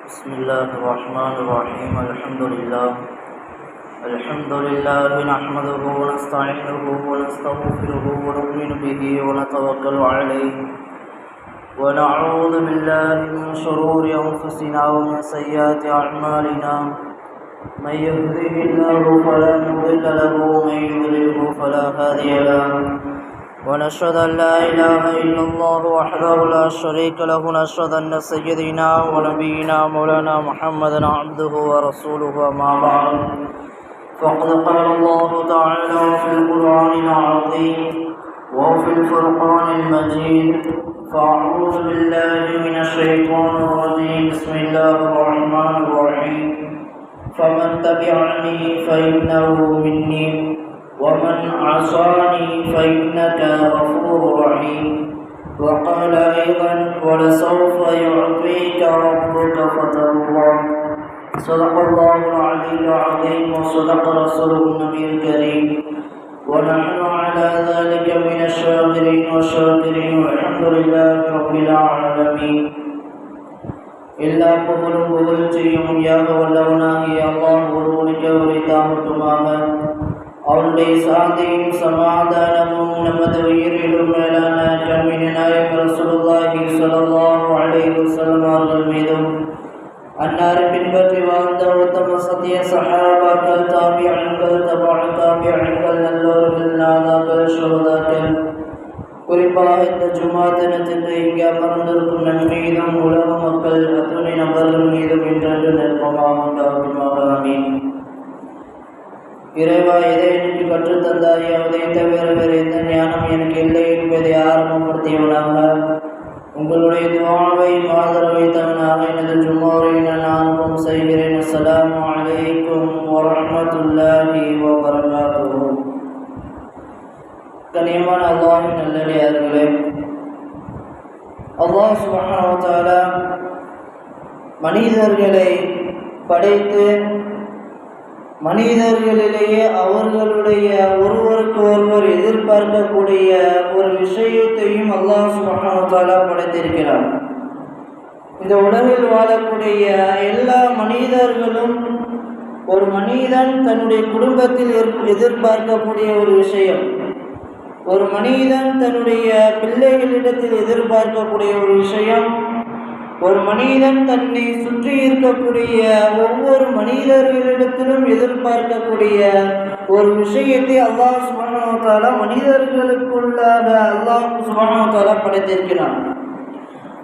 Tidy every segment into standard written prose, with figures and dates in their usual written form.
بسم الله الرحمن الرحيم. الحمد لله نحمده ونستعينه ونستغفره ونؤمن به ونتوكل عليه ونعوذ بالله من شرور أنفسنا ومن سيئات أعمالنا. من يهده الله فلا مضل له ومن يضلله فلا هادي له، ونشهد أن لا إله إلا الله وحده لا شريك له، ونشهد أن سيدنا ونبينا مولانا محمدا عبده ورسوله. أما بعد، فقد قال الله تعالى في القرآن العظيم وفي الفرقان المجيد: فأعوذ بالله من الشيطان الرجيم. بسم الله الرحمن الرحيم. فمن تبعني فإنه مني ومن عصاني فإنك غفور رحيم. وقال أيضا: ولسوف يعطيك ربك فترضى. صدق الله العلي العظيم وصدق رسوله النبي الكريم، ونحن على ذلك من الشاكرين والشاكرين، والحمد لله رب العالمين. எல்லா புகழும் புகழ்ச்சியும் யாக வல்லவனாகிய அல்லாஹ் ஒருவனுக்கு உரித்தாகட்டுமாக. அவனுடைய சாந்தியும் சமாதானமும் நமது உயிரிலும் மேலான கண்மணி நாயகம் ரசூலுல்லாஹி ஸல்லல்லாஹு அலைஹி வஸல்லம் அவர்கள் மீதும், அன்னாரை பின்பற்றி வாழ்ந்த உத்தம சத்திய சஹாபாக்கள், தாபிஈன்கள், தபஅ தாபிஈன்கள், நல்லோர்கள், நாதாக்கள், ஷுஹதாக்கள், குறிப்பாக இந்த ஜும்ஆ தினத்திற்கு இங்கே அமர்ந்திருக்கும் நம் மீதும் உலக மக்கள் அத்துணை நபர்கள் மீதும் இன்றென்று நெருக்கமாக உண்டாகுமாக. ஆமீன். இறைவா, எதை எனக்கு கற்றுத்தந்தாய், அதை தவிர வேறு எந்த ஞானம் எனக்கு இல்லை என்பதை ஆரம்பப்படுத்தியவனாக, உங்களுடைய துஆவை ஆதரவை தவனாக எனது ஜும்மாவை நான் ஆரம்பம் செய்கிறேன். அஸ்ஸலாமு அலைக்கும் வரஹ்மத்துல்லாஹி வபரகாத்துஹு. கனியமான அல்லாஹ்வின் நல்லடியார்களே, அல்லாஹ் சுப்ஹானஹு வ தஆலா மனிதர்களை படைத்து மனிதர்களிலேயே அவர்களுடைய ஒருவருக்கு ஒருவர் எதிர்பார்க்கக்கூடிய ஒரு விஷயத்தையும் அல்லாஹ் சுப்ஹானஹு வ தஆலா படைத்திருக்கிறார். இந்த உலகில் வாழக்கூடிய எல்லா மனிதர்களும் ஒரு மனிதன் தன்னுடைய குடும்பத்தில் எதிர்பார்க்கக்கூடிய ஒரு விஷயம், ஒரு மனிதன் தன்னுடைய பிள்ளைகளிடத்தில் எதிர்பார்க்கக்கூடிய ஒரு விஷயம், ஒரு மனிதன் தன்னை சுற்றி இருக்கக்கூடிய ஒவ்வொரு மனிதர்களிடத்திலும் எதிர்பார்க்கக்கூடிய ஒரு விஷயத்தை அல்லாஹ் சுப்ஹானஹு வ தஆலா மனிதர்களுக்குள்ளாக அல்லாஹ் சுப்ஹானஹு வ தஆலா படைத்திருக்கிறான்.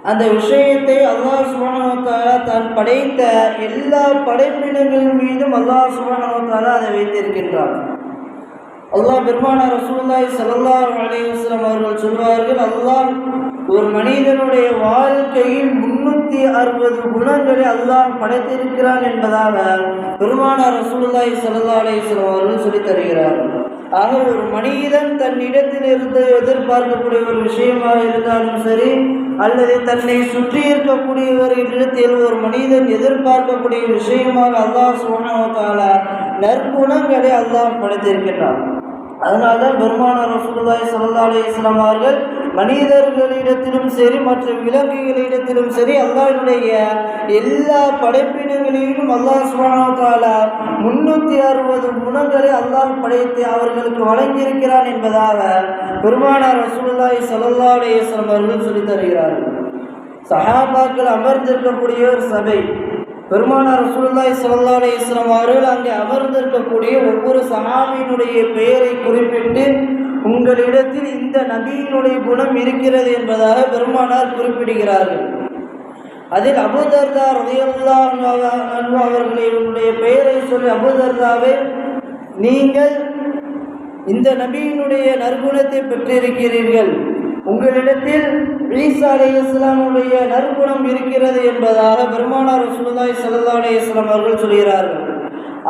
அந்த விஷயத்தை அல்லாஹ் சுப்ஹானஹு வ தஆலா தான் படைத்த எல்லா படைப்பினங்கள் மீதும் அல்லாஹ் சுப்ஹானஹு வ தஆலா அதை வைத்திருக்கின்றான். அல்லாஹ் பெருமானார் ரசூலுல்லாஹி ஸல்லல்லாஹு அலைஹி வஸல்லம் அவர்கள் சொல்வார்கள், அல்லாஹ் ஒரு மனிதனுடைய வாழ்க்கையில் 360 குணங்களை அல்லாஹ் படைத்திருக்கிறான் என்பதாக பெருமானார் ரசூலுல்லாஹி ஸல்லல்லாஹு அலைஹி வஸல்லம் அவர்கள் சொல்லித் தருகிறார்கள். ஆக ஒரு மனிதன் தன்னிடத்தில் இருந்து எதிர்பார்க்கக்கூடிய ஒரு விஷயமாக இருந்தாலும் சரி, அல்லது தன்னை சுற்றி இருக்கக்கூடியவர்களிடத்தில் ஒரு மனிதன் எதிர்பார்க்கக்கூடிய விஷயமாக அல்லாஹ் சுப்ஹானஹு வ தஆலா நற்குணங்களை அல்லாஹ் படைத்திருக்கிறான். அதனால்தான் பெருமானார் ரசூலுல்லாஹி ஸல்லல்லாஹு அலைஹி வஸல்லம் அவர்கள் மனிதர்களிடத்திலும் சரி மற்ற விலங்குகளிடத்திலும் சரி அல்லாஹ்வுடைய எல்லா படைப்பினங்களிலும் அல்லாஹ் சுப்ஹானஹு வ தஆலா 360 குணங்களை அல்லாஹ் படைத்து அவர்களுக்கு வழங்கியிருக்கிறான் என்பதாக பெருமானார் ரசூலுல்லாஹி ஸல்லல்லாஹு அலைஹி வஸல்லம் அவர்கள் சொல்லித் தருகிறார்கள். சஹாபாக்கள் அமர்ந்திருக்கக்கூடிய ஒரு சபை, பெருமானார் ரசூலுல்லாஹி ஸல்லல்லாஹு அலைஹி வஸல்லம் அவர்கள் அங்கே அமர்ந்திருக்கக்கூடிய ஒவ்வொரு சஹாபியினுடைய பெயரை குறிப்பிட்டு, உங்களிடத்தில் இந்த நபியினுடைய குணம் இருக்கிறது என்பதாக பெருமானார் குறிப்பிடுகிறார்கள். அதில் அபூ தர்தா ரலியல்லாஹு அன்ஹு அவர்களுடைய பெயரை சொல்லி, அபூ தர்தாவே, நீங்கள் இந்த நபியினுடைய நற்குணத்தை பெற்றிருக்கிறீர்கள், உங்களிடத்தில் ஈசா அலைஹிஸ்ஸலாமுடைய நற்குணம் இருக்கிறது என்பதாக பெருமானார் ரசூலுல்லாஹி ஸல்லல்லாஹு அலைஹி வஸல்லம் அவர்கள் சொல்கிறார்கள்.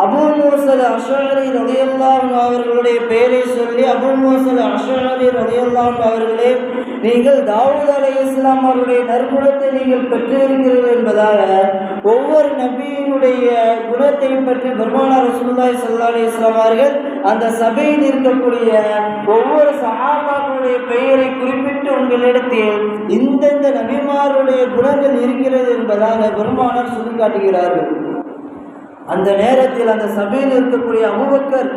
அபூ மூஸா அஷ்அரி ரலியல்லாஹு அன்ஹு அவர்களுடைய பெயரை சொல்லி, அபூ மூஸா அஷ்அரி ரலியல்லாஹு அன்ஹு அவர்களே, நீங்கள் தாவூத் அலைஹிஸ்ஸலாம் அவருடைய நற்குணத்தை நீங்கள் பெற்றிருக்கிறீர்கள் என்பதாக ஒவ்வொரு நபியினுடைய குணத்தையும் பற்றி பெருமானார் ரசூலுல்லாஹி ஸல்லல்லாஹு அலைஹி வஸல்லம் அவர்கள் அந்த சபையில் இருக்கக்கூடிய ஒவ்வொரு சஹாபாக்களுடைய பெயரை குறிப்பிட்டு உங்களிடத்தில் இந்தந்த நபிமாருடைய குணங்கள் இருக்கிறது என்பதாக பெருமானார் சுட்டிக்காட்டுகிறார்கள். அந்த நேரத்தில் அந்த சபையில் இருக்கக்கூடிய அபூபக்கர்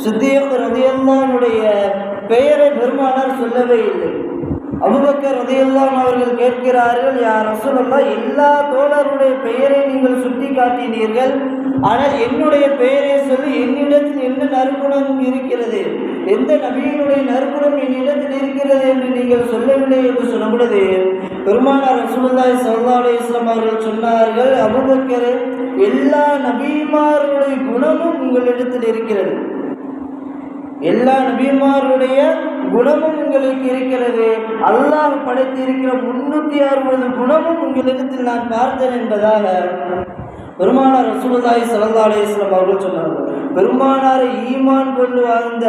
சித்தீக் ரலியல்லாஹு அன்ஹுடைய பெயரை பெருமானார் சொல்லவே இல்லை. அபூபக்கர் ரலியல்லாஹு அவர்கள் கேட்கிறார்கள், யா ரசூலல்லாஹ், எல்லா தோழருடைய பெயரை நீங்கள் சுட்டி காட்டினீர்கள், ஆனால் என்னுடைய பெயரை சொல்லி என்னிடத்தில் என்ன நற்குணம் இருக்கிறது, எந்த நபியினுடைய நற்குணம் என்னிடத்தில் இருக்கிறது என்று நீங்கள் சொல்லவில்லை என்று சொன்ன பொழுது பெருமானார் ரசூலுல்லாஹி ஸல்லல்லாஹு அலைஹி வஸல்லம் அவர்கள் சொன்னார்கள், அபூபக்கரே, எல்லா நபிமாருடைய குணமும் உங்களிடத்தில் இருக்கிறது, எல்லா நபிமாருடைய குணமும் உங்களுக்கு இருக்கிறது, அல்லாஹ் படைத்திருக்கிற 360 குணமும் உங்களிடத்தில் நான் பார்த்தேன் என்பதாக பெருமானார் ரசூலுல்லாஹி ஸல்லல்லாஹு அலைஹி வஸல்லம் அவர்கள் சொன்னார்கள். பெருமானாரை ஈமான் கொண்டு வாழ்ந்த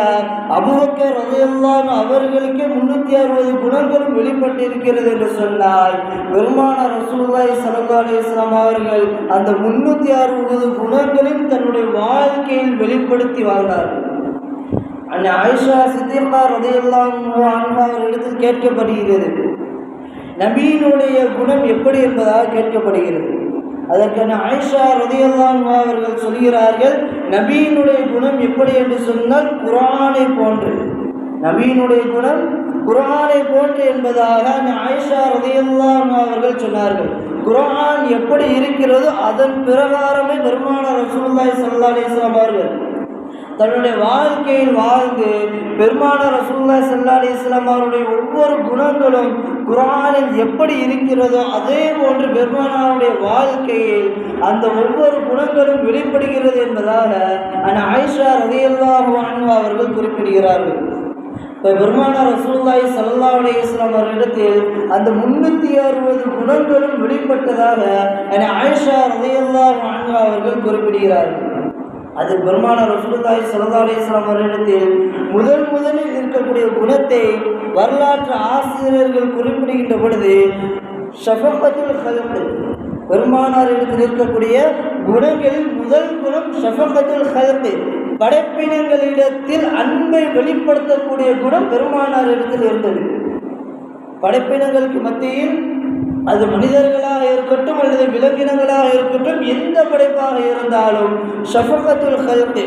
அபூபக்கர் ரலியல்லாஹு அன்ஹு அவர்களுக்கு 360 குணங்களும் வெளிப்பட்டிருக்கிறது என்று சொன்னால் பெருமானார் ரசூலுல்லாஹி ஸல்லல்லாஹு அலைஹி வஸல்லம் அவர்கள் அந்த 360 குணங்களையும் தன்னுடைய வாழ்க்கையில் வெளிப்படுத்தி வாழ்ந்தார்கள். ஆயிஷா சித்திகா ரலியல்லாஹு அன்ஹா அவர்களிடத்தில் கேட்கப்படுகிறது, நபியினுடைய குணம் எப்படி என்பதாக கேட்கப்படுகிறது. அதற்கான ஆயிஷா ரலியல்லாஹு அன்ஹா அவர்கள் சொல்கிறார்கள், நபியினுடைய குணம் எப்படி என்று சொன்னால் குர்ஆனை போன்று, நபியினுடைய குணம் குர்ஆனை போன்று என்பதாக ஆயிஷா ரலியல்லாஹு அன்ஹா அவர்கள் சொன்னார்கள். குர்ஆன் எப்படி இருக்கிறதோ அதன் பிரகாரமே பெருமானார் ரசூலுல்லாஹி ஸல்லல்லாஹு அலைஹி வஸல்லம் அவர்கள் தன்னுடைய வாழ்க்கையில் வாழ்ந்து பெருமானார் ரசூலுல்லாஹி ஸல்லல்லாஹு அலைஹி வஸல்லம் அவருடைய ஒவ்வொரு குணங்களும் குர்ஆனில் எப்படி இருக்கிறதோ அதே போன்று பெருமானாருடைய வாழ்க்கையில் அந்த ஒவ்வொரு குணங்களும் வெளிப்படுகிறது என்பதாக ஆயிஷா ரலியல்லாஹு அன்ஹா அவர்கள் குறிப்பிடுகிறார்கள். பெருமானார் ரசூலுல்லாஹி ஸல்லல்லாஹு அலைஹி வஸல்லம் அவர்களிடத்தில் அந்த 360 குணங்களும் வெளிப்பட்டதாக ஆயிஷா ரலியல்லாஹு அன்ஹா அவர்கள் குறிப்பிடுகிறார்கள். அது பெருமானார் ரசூலுல்லாஹி ஸல்லல்லாஹு அலைஹி வஸல்லம் அவர்களிடத்தில் முதலில் இருக்கக்கூடிய குணத்தை வரலாற்று ஆசிரியர்கள் குறிப்பிடுகின்ற பொழுது ஷஃபகத்துல் ஹல்க், பெருமானாரிடத்தில் இருக்கக்கூடிய குணங்களில் முதல் குணம் ஷஃபகத்துல் ஹல்க், படைப்பினங்களிடத்தில் அன்பை வெளிப்படுத்தக்கூடிய குணம் பெருமானாரிடத்தில் இருந்தது. படைப்பினங்களுக்கு மத்தியில் அது மனிதர்களாக இருக்கட்டும் அல்லது விலங்கினங்களாக இருக்கட்டும், எந்த படைப்பாக இருந்தாலும் ஷஃபகத்துல் ஹல்க்,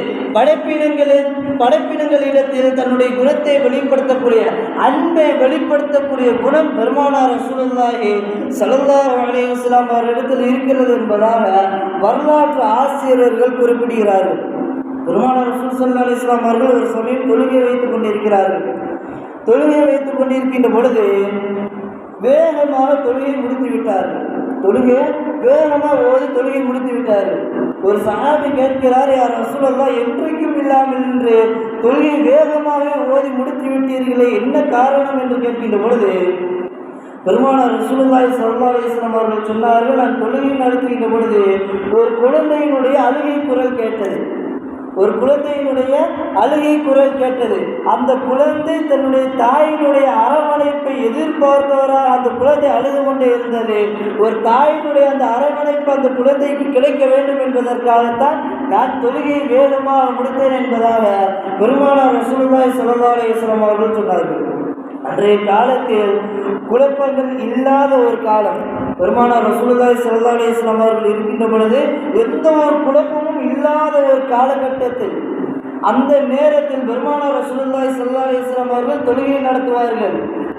படைப்பினங்களிடத்தில் தன்னுடைய குணத்தை வெளிப்படுத்தக்கூடிய அன்பை வெளிப்படுத்தக்கூடிய குணம் பெருமானார் ரசூலுல்லாஹி ஸல்லல்லாஹு அலைஹி வஸல்லம் அவர்களிடத்தில் இருக்கிறது என்பதாக வரலாற்று ஆசிரியர்கள் குறிப்பிடுகிறார்கள். பெருமானார் ரசூல் ஸல்லல்லாஹு அலைஹி வஸல்லம் அவர்கள் ஒரு சமயம் தொழுகை வைத்துக் கொண்டிருக்கிறார்கள். தொழுகை வைத்துக் கொண்டிருக்கின்ற பொழுது வேகமாக தொழுகை முடித்து விட்டார்கள். வேகமாக ஓதி தொழுகை முடித்து விட்டார்கள். ஒரு சஹாபி கேட்கிறார், யார் ரசூலுல்லாஹ், என்றைக்கும் இல்லாமல் என்று தொழுகை வேகமாக ஓதி முடித்து விட்டீர்களே, என்ன காரணம் என்று கேட்கின்ற பொழுது பெருமானார் ரசூலுல்லாஹி ஸல்லல்லாஹு அலைஹி வஸல்லம் அவர்கள் சொன்னார்கள், நான் தொழுகை நடத்துகின்ற பொழுது ஒரு குழந்தையினுடைய அழுகை குரல் கேட்டது. ஒரு குழந்தையினுடைய அழுகை குரல் கேட்டது. அந்த குழந்தை தன்னுடைய தாயினுடைய அரவணைப்பை எதிர்பார்த்தவராக அந்த குழந்தை அழுது கொண்டே இருந்தது. ஒரு தாயினுடைய அந்த அரவணைப்பு அந்த குழந்தைக்கு கிடைக்க வேண்டும் என்பதற்காகத்தான் நான் தொழுகையை வேகமாக முடித்தேன் என்பதாக பெருமானார் ரசூலுல்லாஹி ஸல்லல்லாஹு அலைஹி வஸல்லம் அவர்கள் சொன்னார்கள். அன்றைய காலத்தில் குழப்பங்கள் இல்லாத ஒரு காலம். பெருமானார் ரசூலுல்லாஹி ஸல்லல்லாஹு அலைஹி வஸல்லம் அவர்கள் இருக்கின்ற பொழுது எந்த ஒரு குழப்பமும் இல்லாத ஒரு காலகட்டத்தில் அந்த நேரத்தில் பெருமானார் ரசூலுல்லாஹி ஸல்லல்லாஹு அலைஹி வஸல்லம் அவர்கள் தொழுகை நடத்துவார்கள்.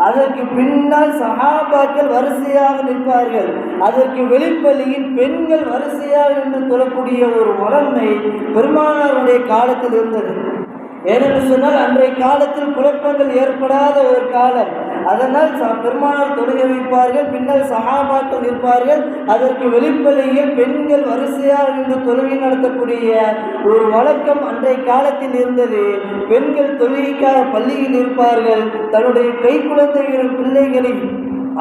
அதற்கு பின்னால் சஹாபாக்கள் வரிசையாக நிற்பார்கள். அதற்கு வெளிப்பள்ளியில் பெண்கள் வரிசையாக நின்று தொழக்கூடிய ஒரு வளமை பெருமானாருடைய காலத்தில் இருந்தது. ஏனென்று சொன்னால் அன்றைய காலத்தில் குழப்பங்கள் ஏற்படாத ஒரு காலம். அதனால் பெருமானார் தொழுகை வைப்பார்கள், பின்னால் சஹாபாக்கள் நிற்பார்கள். அதற்கு வெளிப்பள்ளியில் பெண்கள் வரிசையாக நின்று தொழுகை நடத்தக்கூடிய ஒரு வழக்கம் அன்றைய காலத்தில் இருந்தது. பெண்கள் தொழுகைக்காக பள்ளியில் இருப்பார்கள். தன்னுடைய கை குழந்தைகளின் பிள்ளைகளின்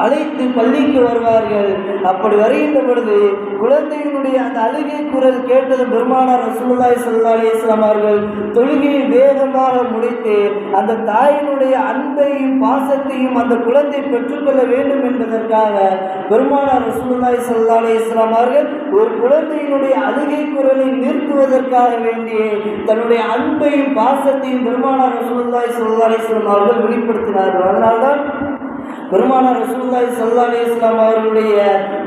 அழைத்து பள்ளிக்கு வருவார்கள். அப்படி வருகின்ற பொழுது குழந்தையினுடைய அந்த அழுகை குரல் கேட்டதும் பெருமானார் ரசூலுல்லாஹி ஸல்லல்லாஹு அலைஹி வஸல்லம் அவர்கள் தொழுகையை வேகமாக முடித்து அந்த தாயினுடைய அன்பையும் பாசத்தையும் அந்த குழந்தை பெற்றுக்கொள்ள வேண்டும் என்பதற்காக பெருமானார் ரசூலுல்லாஹி ஸல்லல்லாஹு அலைஹி வஸல்லம் அவர்கள் ஒரு குழந்தையினுடைய அழுகை குரலை நிறுத்துவதற்காக வேண்டிய தன்னுடைய அன்பையும் பாசத்தையும் பெருமானார் ரசூலுல்லாஹி ஸல்லல்லாஹு அலைஹி வஸல்லம் அவர்கள் வெளிப்படுத்தினார்கள். அதனால்தான் பெருமானார் ரசூலுல்லாஹி ஸல்லல்லாஹு அலைஹி வஸல்லம் அவர்களுடைய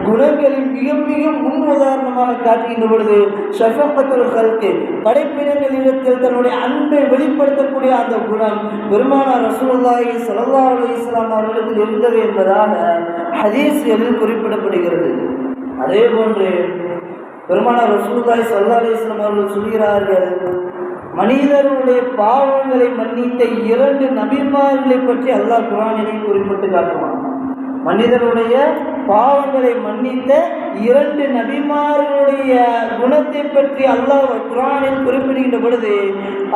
குணங்களில் மிக மிக முன் உதாரணமாக காட்டுகின்ற பொழுது ஷஃபகத்துல் ஹல்கி, படைப்பினங்களிடத்தில் தன்னுடைய அன்பை வெளிப்படுத்தக்கூடிய அந்த குணம் பெருமானார் ரசூலுல்லாஹி ஸல்லல்லாஹு அலைஹி வஸல்லம் அவர்களிடத்தில் இருந்தது என்பதாக ஹதீஸ்களில் குறிப்பிடப்படுகிறது. அதே போன்று பெருமானார் ரசூலுல்லாஹி ஸல்லல்லாஹு அலைஹி வஸல்லம் அவர்கள் சொல்கிறார்கள், மனிதர்களுடைய பாவங்களை மன்னித்த 2 நபிமார்களை பற்றி அல்லாஹ் குர்ஆனிலே குறிப்பிட்டு காட்டுவான். மனிதருடைய பாவங்களை மன்னித்த 2 நபிமார்களுடைய குணத்தை பற்றி அல்லாஹ் குர்ஆனில் குறிப்பிடுகின்ற பொழுது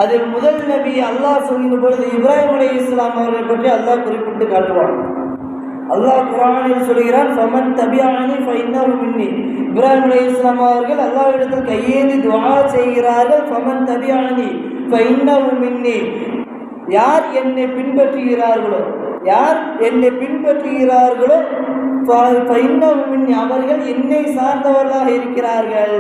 அதில் முதல் நபி அல்லாஹ் சொல்கின்ற பொழுது இப்ராஹிம் அலைஹிஸ்ஸலாம் அவர்களை பற்றி அல்லாஹ் குறிப்பிட்டு காட்டுவான். அல்லாஹ் குர்ஆனில் சொல்கிறான், ஃபமன் தபிஅனி ஃபஇன்னஹு மின்னி. இப்ராஹிம் அலைஹிஸ்ஸலாம் அவர்கள் அல்லாஹ்விடத்தில் கையேந்தி துஆ செய்கிறார்கள், ஃபமன் தபிஅனி ஃபஇன்னஹு மின்னி. யார் என்னை பின்பற்றுகிறார்களோ, யார் என்னை பின்பற்றுகிறார்களோ அவர்கள் என்னை சார்ந்தவர்களாக இருக்கிறார்கள்.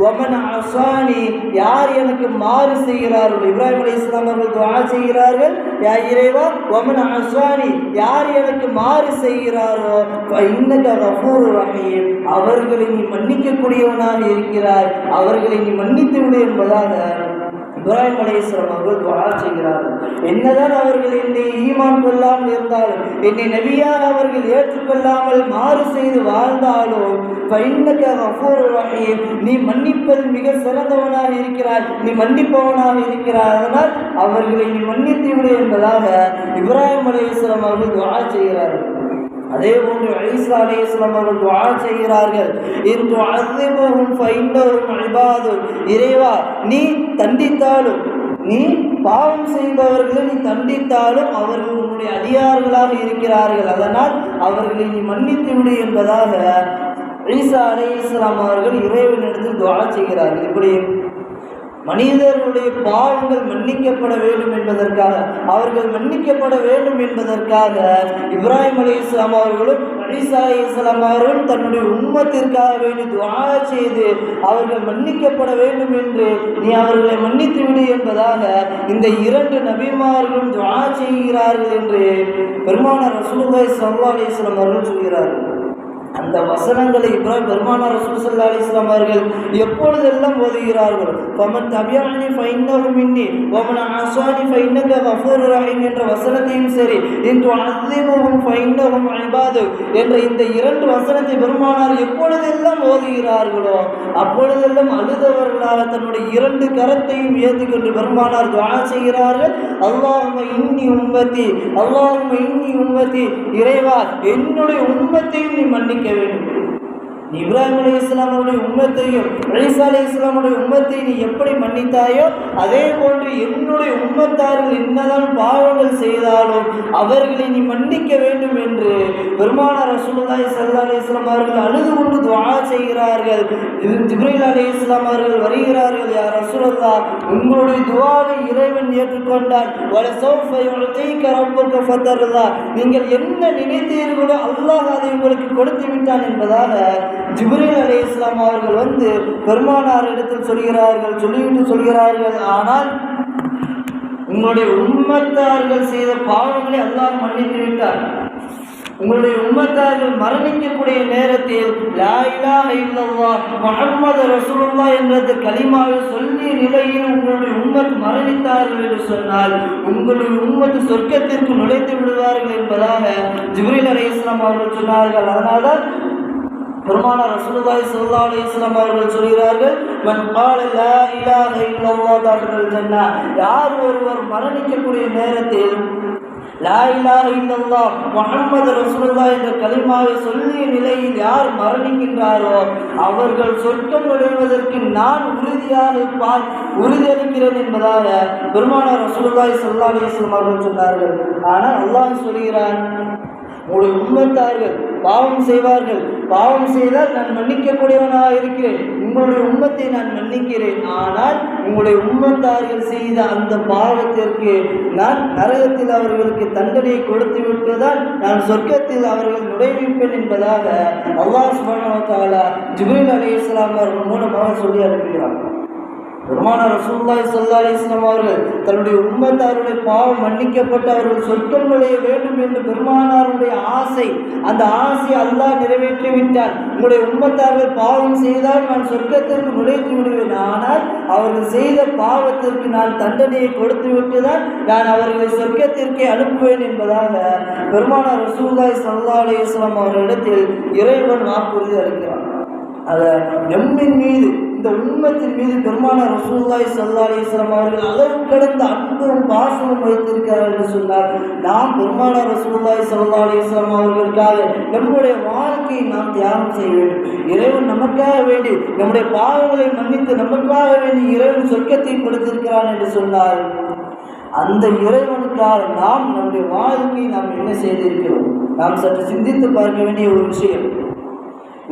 ஒமன் அசானி, யார் எனக்கு மாறு செய்கிறார்கள். இப்ராஹிம் அலைஹிஸ்ஸலாம் அவர்கள் துஆ செய்கிறார்கள், யா இறைவா ஒமன் அசானி, யார் எனக்கு மாறு செய்கிறாரோ இன்னக கஃபூருர் ரஹீம், அவர்களை நீ மன்னிக்கக்கூடியவனாக இருக்கிறாய், அவர்களை நீ மன்னித்து விடு என்பதாக இப்ராஹிம் அலைஹிஸ்ஸலாம் அவர்கள் துஆ செய்கிறார்கள். என்னதான் அவர்கள் என்னை ஈமான் கொள்ளாமல் இருந்தாலும், என்னை நபியாக அவர்கள் ஏற்றுக்கொள்ளாமல் மாறு செய்து வாழ்ந்தாலும் ஃபஇன்னக கஃபூருர் ரஹீம், நீ மன்னிப்பதில் மிக சிறந்தவனாக இருக்கிறாய், நீ மன்னிப்பவனாக இருக்கிறாய், அதனால் அவர்களை நீ மன்னித்து விடு என்பதாக இப்ராஹிம் அலைஹிஸ்ஸலாம் அவர்கள் துஆ செய்கிறார்கள். அதே போன்று ஈசா அலைஹிஸ்ஸலாம் அவர்கள் துஆ செய்கிறார்கள், இன் துஅஸிபுஹும் ஃபஇன்னஹும் இபாதுன், இறைவா நீ தண்டித்தாலும், நீ பாவம் செய்பவர்களை நீ தண்டித்தாலும் அவர்கள் உன்னுடைய அடியார்களாக இருக்கிறார்கள், அதனால் அவர்களை நீ மன்னித்து விடு என்பதாக ஈசா அலைஹிஸ்ஸலாம் அவர்கள் இறைவனிடத்தில் துஆ செய்கிறார்கள். இப்படி மனிதர்களுடைய பாவங்கள் மன்னிக்கப்பட வேண்டும் என்பதற்காக, அவர்கள் மன்னிக்கப்பட வேண்டும் என்பதற்காக இப்ராஹிம் அலைஹிஸ்ஸலாம் அவர்களும் ஈசா அலைஹிஸ்ஸலாம் அவர்களும் தன்னுடைய உம்மத்திற்காக வேண்டி துஆ செய்து அவர்கள் மன்னிக்கப்பட வேண்டும் என்று நீ அவர்களை மன்னித்து விடு என்பதாக இந்த 2 நபிமார்களும் துஆ செய்கிறார்கள் என்று பெருமானார் ரசூலுல்லாஹி ஸல்லல்லாஹு அலைஹி வஸல்லம் அவர்கள் சொல்கிறார்கள். அந்த வசனங்களை பெருமானார் ரசூல் ஸல்லல்லாஹு அலைஹி வஸல்லம் அவர்கள் எப்பொழுதெல்லாம் ஓதுகிறார்கள், ஃபமன் தபிஅனி ஃபஇன்னஹு மின்னி வமன் அஸானி ஃபஇன்னக கஃபூருர் ரஹீம் என்ற வசனத்தையும் சரி, இன் துஅஸிபுஹும் ஃபஇன்னஹும் இபாது என்ற இந்த 2 வசனத்தை பெருமானார் எப்பொழுதெல்லாம் ஓதுகிறார்களோ அப்பொழுதெல்லாம் அழுதவர்களாக தன்னுடைய 2 கரத்தையும் ஏந்திக்கொண்டு பெருமானார் துஆ செய்கிறார்கள், அல்லாஹும்ம இன்னி உம்மத்தி, அல்லாஹும்ம இன்னி உம்மத்தி, இறைவா என்னுடைய உம்மத்தையும் நீ மன்னிக்க வேண்டும். நீ இப்ராஹிம் அலைஹிஸ்ஸலாம் அவருடைய உம்மத்தையும் ஈசா அலைஹிஸ்ஸலாமுடைய உம்மத்தை நீ எப்படி மன்னித்தாயோ அதே போன்று என்னுடைய உம்மத்தார்கள் என்னதான் பாவங்கள் செய்தாலும் அவர்களை நீ மன்னிக்க வேண்டும் என்று பெருமானார் ரசூலுல்லாஹி ஸல்லல்லாஹு அலைஹி வஸல்லம் அவர்கள் அழுது கொண்டு துஆ செய்கிறார்கள். ஜிப்ரீல் அலைஹிஸ்ஸலாம் அவர்கள் வருகிறார்கள், யா ரசூலல்லாஹ் உங்களுடைய துஆவை இறைவன் ஏற்றுக்கொண்டார், வல சௌஃப யுஅதீக ரப்புக ஃபதர்லா, நீங்கள் என்ன நினைத்தீர்களோ அல்லாஹ் அதை உங்களுக்கு கொடுத்து விட்டான் என்பதாக ஜிப்ரீல் அலைஹிஸ்ஸலாம் அவர்கள் வந்து பெருமானார் இடத்தில் சொல்லிவிட்டு சொல்கிறார்கள், ஆனால் உங்களுடைய உம்மத்தார்கள் செய்த பாவங்களை அல்லாஹ் மன்னித்து விட்டார். உங்களுடைய உம்மத்தார்கள் மரணிக்கக்கூடிய நேரத்தில் லா இலாஹ இல்லல்லாஹ் முஹம்மது ரசூலுல்லாஹ் என்ற கலிமாவை சொல்லிய நிலையில் உங்களுடைய உம்மத் மரணித்தார்கள் என்று சொன்னால் உங்களுடைய உம்மத் சொர்க்கத்திற்கு நுழைந்து விடுவார்கள் என்பதாக ஜிப்ரீல் அலைஹிஸ்ஸலாம் அவர்கள் சொன்னார்கள். அதனால்தான் பெருமானார் ரசூலுல்லாஹி ஸல்லல்லாஹு அலைஹி வஸல்லம் அவர்கள் சொல்கிறார்கள், மன் கால லா இலாஹ இல்லல்லாஹ் தஹல் ஜன்னah, யார் ஒருவர் மரணிக்கக்கூடிய நேரத்தில் லா இலாஹ இல்லல்லாஹ் முஹம்மது ரசூலுல்லாஹ் என்ற கலிமாவை சொல்லிய நிலையில் யார் மரணிக்கின்றாரோ அவர்கள் சொர்க்கம் நுழைவதற்கு நான் உறுதியளிக்கிறேன் என்பதாக பெருமானார் ரசூலுல்லாஹி ஸல்லல்லாஹு அலைஹி வஸல்லம் அவர்கள் சொன்னார்கள். ஆனால் அல்லாஹ் சொல்கிறான், உங்களுடைய உம்மத்தார்கள் பாவம் செய்வார்கள், பாவம் செய்தால் நான் மன்னிக்கக்கூடியவனாக இருக்கிறேன், உங்களுடைய உம்மத்தை நான் மன்னிக்கிறேன். ஆனால் உங்களுடைய உம்மத்தார்கள் செய்த அந்த பாவத்திற்கு நான் நரகத்தில் அவர்களுக்கு தண்டனையை கொடுத்து விட்டுதான் நான் சொர்க்கத்தில் அவர்கள் நுழைவிப்பேன் என்பதாக அல்லாஹ் சுப்ஹானஹு வ தஆலா ஜிப்ரீல் அலைஹிஸ்ஸலாம் அவர்கள் மூலமாக சொல்லி அனுப்புகிறார். பெருமானார் ரசூலுல்லாஹி ஸல்லல்லாஹு அலைஹி வஸல்லம் அவர்கள் தன்னுடைய உம்மத்தாருடைய பாவம் மன்னிக்கப்பட்டு அவர்கள் சொர்க்கம் நுழைய வேண்டும் என்று பெருமானாருடைய ஆசை, அந்த ஆசையை அல்லாஹ் நிறைவேற்றி விட்டார். உங்களுடைய உம்மத்தார்கள் பாவம் செய்தால் நான் சொர்க்கத்திற்கு நுழைத்து விடுவேன், ஆனால் அவர்கள் செய்த பாவத்திற்கு நான் தண்டனையை கொடுத்து விட்டுதான் நான் அவர்களை சொர்க்கத்திற்கே அனுப்புவேன் என்பதாக பெருமானார் ரசூலுல்லாஹி ஸல்லல்லாஹு அலைஹி வஸல்லம் அவர்களிடத்தில் இறைவன் வாக்குறுதி அளிக்கிறார். அதை நம்மின் மீது, இந்த உம்மத்தின் மீது பெருமானார் ரசூலுல்லாஹி ஸல்லல்லாஹு அலைஹி வஸல்லம் அவர்கள் அளவு கடந்த அன்பும் பாசமும் வைத்திருக்கிறார்கள் என்று சொன்னார். நாம் பெருமானார் ரசூலுல்லாஹி ஸல்லல்லாஹு அலைஹி வஸல்லம் அவர்களுக்காக நம்முடைய வாழ்க்கையை நாம் தியாகம் செய்ய வேண்டும். இறைவன் நமக்காக வேண்டி நம்முடைய பாவங்களை மன்னித்து நமக்காக வேண்டி இறைவன் சொர்க்கத்தை கொடுத்திருக்கிறான் என்று சொன்னார். அந்த இறைவனுக்காக நாம் நம்முடைய வாழ்க்கையை நாம் என்ன செய்திருக்கிறோம்? நாம் சற்று சிந்தித்து பார்க்க வேண்டிய ஒரு விஷயம்.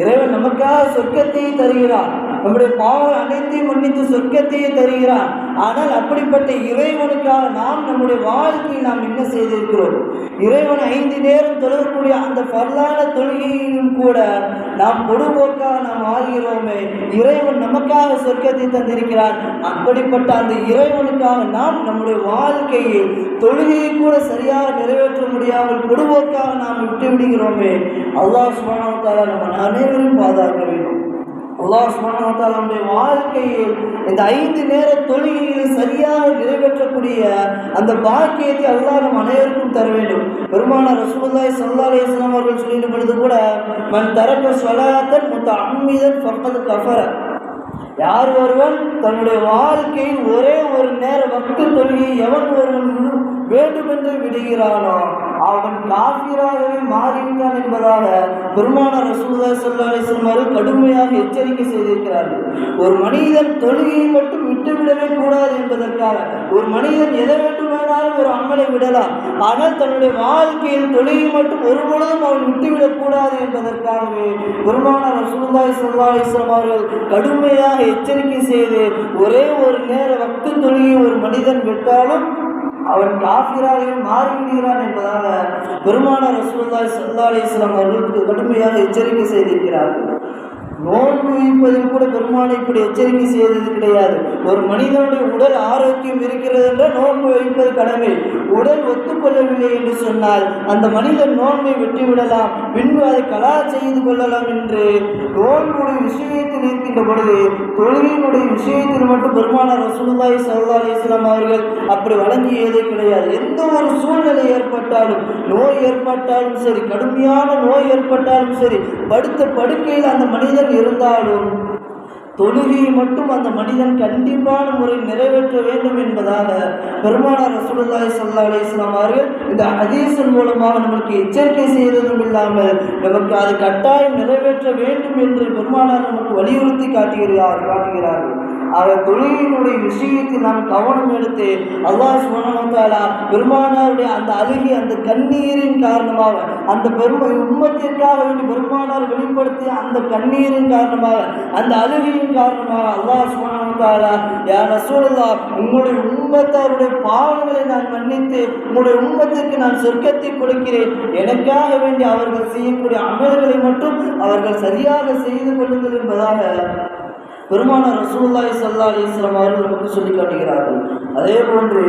இறைவன் நமக்காக சொர்க்கத்தையே தருகிறான், நம்முடைய பாவங்கள் அனைத்தையும் மன்னித்து சொர்க்கத்தையே தருகிறான். ஆனால் அப்படிப்பட்ட இறைவனுக்காக நாம் நம்முடைய வாழ்க்கையில் நாம் என்ன செய்திருக்கிறோம்? இறைவன் 5 நேரம் தொழக்கூடிய அந்த பரலான தொழுகையிலும் கூட நாம் பொதுபோக்காக நாம் ஆகிறோமே. இறைவன் நமக்காக சொர்க்கத்தை தந்திருக்கிறான். அப்படிப்பட்ட அந்த இறைவனுக்காக நாம் நம்முடைய வாழ்க்கையை தொழுகையை கூட சரியாக நிறைவேற்ற முடியாமல் பொதுபோக்காக நாம் விட்டு விடுகிறோமே. அல்லாஹ் சுப்ஹானஹு வ தஆலா நம்ம அனைவரையும் பாதுகாக்க வேண்டும். அல்லாஹ் சுப்ஹானஹு வ தஆலா நம்முடைய வாழ்க்கையில் இந்த 5 நேர தொழுகைகளை சரியாக நிறைவேற்றக்கூடிய அந்த பாக்கியத்தை அல்லாஹ் நம் அனைவருக்கும் தர வேண்டும். பெருமானார் ரசூலுல்லாஹி ஸல்லல்லாஹு அலைஹி வஸல்லம் அவர்கள் சொல்லிய பொழுது கூட மன் தரக ஸலாத்தன் முத்தஅம்மிதன் ஃபக்கத் கஃபர, யார் ஒருவன் தன்னுடைய வாழ்க்கையில் ஒரே ஒரு நேர வக்து தொழுகையை எவன் ஒருவன் வேண்டுமென்று விடுகிறானோ அவன் காஃபிராகவே மாறிவிட்டான் என்பதாக பெருமானார் ரசூலுல்லாஹி ஸல்லல்லாஹு அலைஹி வஸல்லம் அவர்கள் கடுமையாக எச்சரிக்கை செய்திருக்கிறார்கள். ஒரு மனிதன் தொழுகையை மட்டும் விட்டுவிடவே கூடாது என்பதற்காக ஒரு மனிதன் எதை வேண்டுமானாலும் ஒரு அமலை விடலாம், ஆனால் தன்னுடைய வாழ்க்கையில் தொழுகை மட்டும் ஒருபொழுதும் அவன் விட்டுவிடக்கூடாது என்பதற்காகவே பெருமானார் ரசூலுல்லாஹி ஸல்லல்லாஹு அலைஹி வஸல்லம் அவர்கள் கடுமையாக எச்சரிக்கை செய்து ஒரே ஒரு நேர வக்து தொழுகையை ஒரு மனிதன் விட்டாலும் அவன் காஃபிராகவே மாறிவிடுகிறான் என்பதாக பெருமானார் ரசூலுல்லாஹி ஸல்லல்லாஹு அலைஹி வஸல்லம் அவர்களுக்கு கடுமையாக எச்சரிக்கை செய்திருக்கிறார்கள். நோன்பு வைப்பதில் கூட பெருமானை இப்படி எச்சரிக்கை செய்தது கிடையாது. ஒரு மனிதனுடைய உடல் ஆரோக்கியம் இருக்கிறது என்றால் நோன்பு வைப்பது கடமை. உடல் ஒத்துக்கொள்ளவில்லை என்று சொன்னால் அந்த மனிதன் நோன்பை விட்டுவிடலாம், பின்பு அதை கலா செய்து கொள்ளலாம் என்று நோன்புடைய விஷயத்தில் இருக்கின்ற பொழுது தொழுகையினுடைய விஷயத்தில் மட்டும் பெருமானார் ரசூலுல்லாஹி ஸல்லல்லாஹு அலைஹி வஸல்லம் அவர்கள் அப்படி வழங்கியதே கிடையாது. எந்த ஒரு சூழ்நிலை ஏற்பட்டாலும், நோய் ஏற்பட்டாலும் சரி, கடுமையான நோய் ஏற்பட்டாலும் சரி, படுத்த படுக்கையில் அந்த மனிதன் இருந்தாலும் தொழுகையை மட்டும் அந்த மனிதன் கண்டிப்பான முறையில் நிறைவேற்ற வேண்டும் என்பதாக பெருமானார் ரசூலுல்லாஹி ஸல்லல்லாஹு அலைஹி வஸல்லம் அவர்கள் இந்த ஹதீஸின் மூலமாக நமக்கு எச்சரிக்கை செய்ததும் இல்லாமல் நமக்கு அது கட்டாயம் நிறைவேற்ற வேண்டும் என்று பெருமானார் நமக்கு வலியுறுத்தி காட்டுகிறார்கள். அவர் தொழுகையினுடைய விஷயத்தில் நாம் கவனம் எடுத்து அல்லாஹ் சுப்ஹானஹு வ தஆலா பெருமானாருடைய அந்த அழுகை, அந்த கண்ணீரின் காரணமாக, அந்த உம்மத்திற்காக வேண்டி பெருமானார் வெளிப்படுத்திய அந்த கண்ணீரின் காரணமாக, அந்த அழுகையின் காரணமாக அல்லாஹ் சுப்ஹானஹு வ தஆலா யா ரசூலுல்லாஹ், உங்களுடைய உம்மத்தாருடைய பாவங்களை நான் மன்னித்து உங்களுடைய உம்மத்திற்கு நான் சொர்க்கத்தை கொடுக்கிறேன், எனக்காக வேண்டி அவர்கள் செய்யக்கூடிய அமல்களை மட்டும் அவர்கள் சரியாக செய்து கொள்ளுங்கள் என்பதாக பெருமானார் ரசூலுல்லாஹி ஸல்லல்லாஹு அலைஹி வஸல்லம் அவர்கள் நமக்கு சொல்லி காட்டுகிறார்கள். அதே போன்று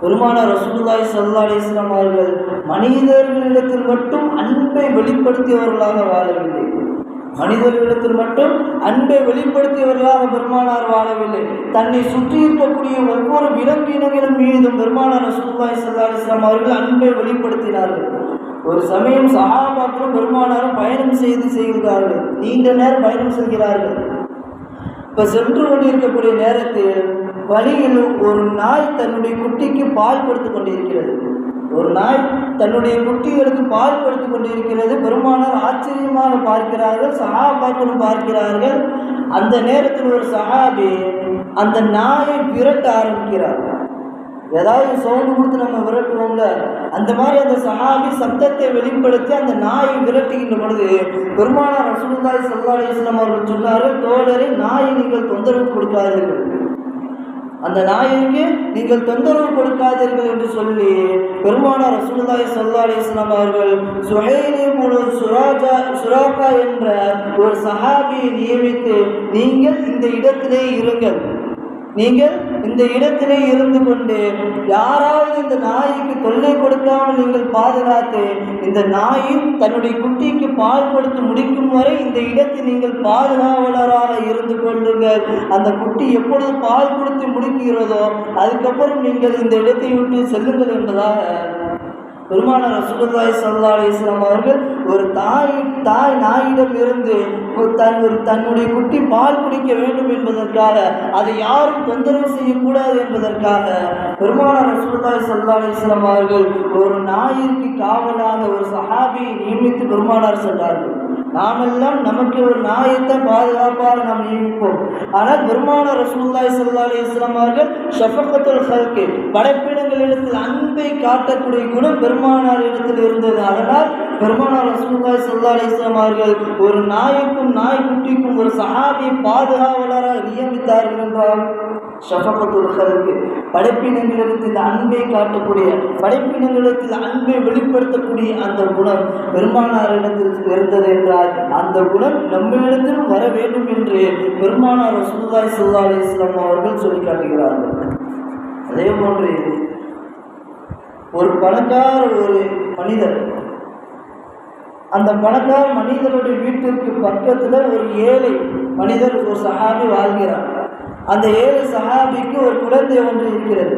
பெருமானார் ரசூலுல்லாஹி ஸல்லல்லாஹு அலைஹி வஸல்லம் அவர்கள் மனிதர்களிடத்தில் மட்டும் அன்பை வெளிப்படுத்தியவர்களாக வாழவில்லை. மனிதர்களிடத்தில் மட்டும் அன்பை வெளிப்படுத்தியவர்களாக பெருமானார் வாழவில்லை. தன்னை சுற்றி இருக்கக்கூடிய ஒவ்வொரு விலங்கினங்களின் மீதும் பெருமானார் ரசூலுல்லாஹி ஸல்லல்லாஹு அலைஹி வஸல்லம் அவர்கள் அன்பை வெளிப்படுத்தினார்கள். ஒரு சமயம் சஹாபாக்களும் பெருமானாரும் பயணம் செய்கிறார்கள், நீண்ட நேரம் பயணம் செய்கிறார்கள். இப்போ சென்று கொண்டிருக்கக்கூடிய நேரத்தில் வழியில் ஒரு நாய் தன்னுடைய குட்டிக்கு பால் கொடுத்து கொண்டிருக்கிறது. ஒரு நாய் தன்னுடைய குட்டிகளுக்கு பால் கொடுத்து கொண்டிருக்கிறது. பெருமானார் ஆச்சரியமாக பார்க்கிறார்கள், சஹாபாக்களும் பார்க்கிறார்கள். அந்த நேரத்தில் ஒரு சஹாபி அந்த நாயை விரட்ட ஆரம்பிக்கிறார். ஏதாவது சவுண்டு கொடுத்து நம்ம விரட்டுவோம்ல, அந்த மாதிரி அந்த சஹாபி சப்தத்தை வெளிப்படுத்தி அந்த நாயை விரட்டுகின்ற பொழுது பெருமானார் ரசூலுல்லாஹி ஸல்லல்லாஹு அலைஹி வஸல்லம் அவர்கள் சொன்னார்கள், தோழரை நாயை நீங்கள் தொந்தரவு கொடுக்காதீர்கள், அந்த நாய்க்கு நீங்கள் தொந்தரவு கொடுக்காதீர்கள் என்று சொல்லி பெருமானார் ரசூலுல்லாஹி ஸல்லல்லாஹு அலைஹி வஸல்லம் அவர்கள் சுஹைல் இப்னு சுராகா என்ற ஒரு சஹாபியை நியமித்து, நீங்கள் இந்த இடத்திலே இருங்கள், நீங்கள் இந்த இடத்திலே இருந்து கொண்டு யாராவது இந்த நாய்க்கு தொல்லை கொடுக்காமல் நீங்கள் பாதுகாத்து, இந்த நாயும் தன்னுடைய குட்டிக்கு பால் கொடுத்து முடிக்கும் வரை இந்த இடத்தில் நீங்கள் பாதுகாவலராக இருந்து கொள்ளுங்கள். அந்த குட்டி எப்பொழுது பால் கொடுத்து முடிக்கிறதோ அதுக்கப்புறம் நீங்கள் இந்த இடத்தை விட்டு செல்லுங்கள் என்பதாக பெருமானார் ரசூலுல்லாஹி ஸல்லல்லாஹு அலைஹி வஸல்லம் அவர்கள் ஒரு தாய் நாயிடம் இருந்து தன்னுடைய குட்டி பால் குடிக்க வேண்டும் என்பதற்காக, அதை யாரும் தொந்தரவு செய்யக்கூடாது என்பதற்காக பெருமானார் ரசூலுல்லாஹி ஸல்லல்லாஹு அலைஹி வஸல்லம் அவர்கள் ஒரு நாயிற்கு காவலாக ஒரு சஹாபியை நியமித்து பெருமானார் சென்றார்கள். நாமெல்லாம் நமக்கு ஒரு நாயைத்தான் பாதுகாப்பாக நாம் நியமிப்போம். ஆனால் பெருமானார் ரசூலுல்லாஹி ஸல்லல்லாஹு அலைஹி வஸல்லம் அவர்கள் ஷஃபகத்துல் ஹல்கி, படைப்பினங்களிடத்தில் அன்பை காட்டக்கூடிய குணம் பெருமானார் இடத்தில் இருந்தது. அதனால் பெருமானார் ரசூலுல்லாஹி ஸல்லல்லாஹு அலைஹி வஸல்லம் அவர்கள் ஒரு நாய்க்கும் நாய்க்குட்டிக்கும் ஒரு சஹாபியை பாதுகாவலராக நியமித்தார்கள் என்றால் ஷஃபகத்துல் ஹல்கி, படைப்பினங்களிடத்தில் அன்பை காட்டக்கூடிய, படைப்பினங்களிடத்தில் அன்பை வெளிப்படுத்தக்கூடிய அந்த குணம் பெருமானாரிடத்தில் இருந்தது என்றால் அந்த குணம் நம்மிடத்தில் வர வேண்டும் என்று பெருமானார் ரசூலுல்லாஹி ஸல்லல்லாஹு அலைஹி வஸல்லம் அவர்கள் சொல்லி காட்டுகிறார்கள். அதே போன்று ஒரு பணக்கார ஒரு மனிதர், அந்த பணக்கார மனிதருடைய வீட்டிற்கு பக்கத்தில் ஒரு ஏழை மனிதர் ஒரு சஹாபி வாழ்கிறார். அந்த ஏழை சஹாபிக்கு ஒரு குழந்தை ஒன்று இருக்கிறது.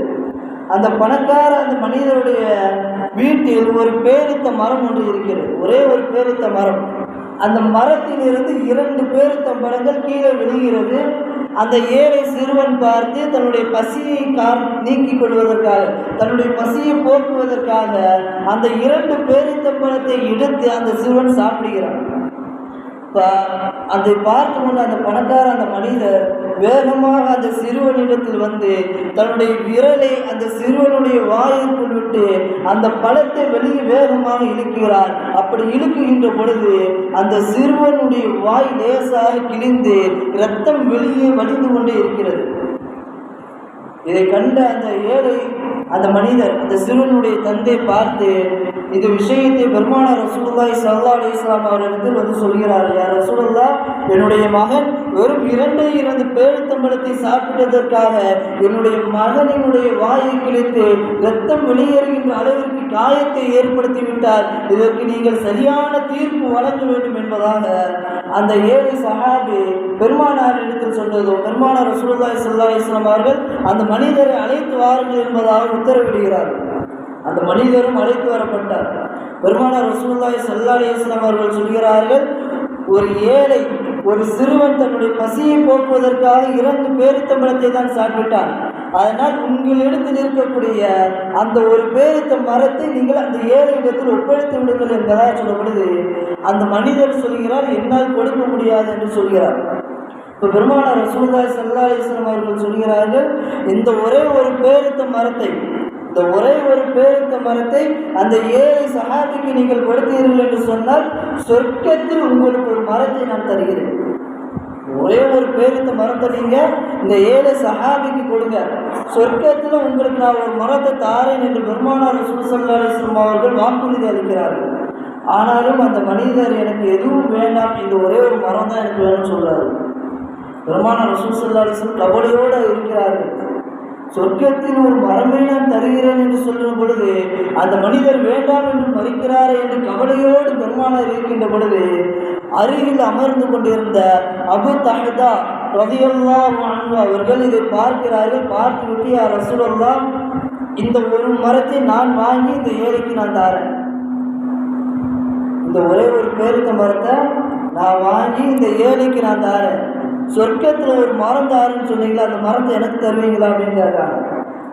அந்த பணக்கார அந்த மனிதருடைய வீட்டில் ஒரு பேரித்த மரம் ஒன்று இருக்கிறது, ஒரே ஒரு பேரித்த மரம். அந்த மரத்திலிருந்து 2 பேரித்தம்பழங்கள் கீழே விழுகிறது. அந்த ஏழை சிறுவன் பார்த்து தன்னுடைய பசியை நீக்கிக் கொள்வதற்காக, தன்னுடைய பசியை போக்குவதற்காக அந்த 2 பேரித்தம்பழத்தை எடுத்து அந்த சிறுவன் சாப்பிடுகிறான். அதை பார்த்து கொண்டு அந்த பணக்கார அந்த மனிதர் வேகமாக அந்த சிறுவனிடத்தில் வந்து தன்னுடைய விரலை அந்த சிறுவனுடைய வாயிற்குள் விட்டு அந்த பழத்தை வெளியே வேகமாக இழுக்கிறார். அப்படி இழுக்குகின்ற பொழுது அந்த சிறுவனுடைய வாய் லேசாக கிழிந்து இரத்தம் வெளியே வடிந்து கொண்டே இருக்கிறது. இதை கண்ட அந்த ஏழை அந்த மனிதர், அந்த சிறுவனுடைய தந்தை பார்த்து இந்த விஷயத்தை பெருமானார் ரசூலுல்லாஹி ஸல்லல்லாஹு அலைஹி வஸல்லம் அவர்களிடத்தில் வந்து சொல்கிறார். யா ரசூலுல்லாஹ், என்னுடைய மகன் வெறும் 2 பேரித்தம்பழத்தை சாப்பிட்டதற்காக என்னுடைய மகனினுடைய வாயை கிழித்து இரத்தம் வெளியேறுகின்ற அளவிற்கு காயத்தை ஏற்படுத்திவிட்டார். இதற்கு நீங்கள் சரியான தீர்ப்பு வழங்க வேண்டும் என்பதாக அந்த ஏழை சஹாபி பெருமானாரிடத்தில் சொன்னதோ பெருமானார் ரசூலுல்லாஹி ஸல்லல்லாஹு அலைஹி வஸல்லம் அவர்கள் அந்த மனிதரை அழைத்து வாருங்கள் என்பதாக உத்தரவிடுகிறார்கள். அந்த மனிதரும் அழைத்து வரப்பட்டார். பெருமானார் ரசூலுல்லாஹி ஸல்லல்லாஹு அலைஹி வஸல்லம் அவர்கள் சொல்கிறார்கள், ஒரு ஏழை ஒரு சிறுவன் தன்னுடைய பசியை போக்குவதற்காக 2 பேரித்தம்பழத்தை தான் சாப்பிட்டான். அதனால் உங்களிடத்தில் இருக்கக்கூடிய அந்த ஒரு பேரித்த மரத்தை நீங்கள் அந்த ஏழை இடத்தில் ஒப்படைத்து விடுங்கள் என்பதாக சொல்லப்படுது. அந்த மனிதர் சொல்கிறார், என்னால் கொடுக்க முடியாது என்று சொல்கிறார். இப்போ பெருமானார் ரசூலுல்லாஹி ஸல்லல்லாஹு அலைஹி வஸல்லம் அவர்கள் சொல்கிறார்கள், இந்த ஒரே ஒரு பேரித்த மரத்தை அந்த ஏழை சஹாபிக்கு நீங்கள் கொடுத்தீர்கள் என்று சொன்னால் சொர்க்கத்தில் உங்களுக்கு ஒரு மரத்தை நான் தருகிறேன். ஒரே ஒரு பேரித்த மரத்தை நீங்கள் இந்த ஏழை சஹாபிக்கு கொடுங்க, சொர்க்கத்தில் உங்களுக்கு நான் ஒரு மரத்தை தாரேன் என்று பெருமானார் ரசூல் ஸல்லல்லாஹு அலைஹி வஸல்லம் அவர்கள் வாக்குறுதி அளிக்கிறார்கள். ஆனாலும் அந்த மனிதர் எனக்கு எதுவும் வேண்டாம், இந்த ஒரே ஒரு மரம் தான் எனக்கு வேணும்னு சொல்கிறார். பெருமானார் ரசூல் ஸல்லல்லாஹு அலைஹி வஸல்லம் கவலையோடு இருக்கிறார்கள். சொர்க்கத்தில் ஒரு மரமே நான் தருகிறேன் என்று சொல்லும் பொழுது அந்த மனிதர் வேண்டாம் என்று மறுக்கிறாரே என்று கவலையோடு பெருமானார் இருக்கின்ற பொழுது அருகில் அமர்ந்து கொண்டிருந்த அபு தஹ்தா ரலியல்லாஹு அன்ஹு அவர்கள் இதை பார்க்கிறார்கள். பார்த்துவிட்டு, யா ரசூலல்லாஹ், இந்த ஒரு மரத்தை நான் வாங்கி இந்த ஏழைக்கு நான் தாரேன், இந்த ஒரே ஒரு பேரித்த மரத்தை நான் வாங்கி இந்த ஏழைக்கு நான் தாரேன், சொர்க்கத்தில் ஒரு மரம் தாருன்னு சொன்னீங்களா, அந்த மரத்தை எனக்கு தருவீங்களா அப்படின்னு கேட்காங்க.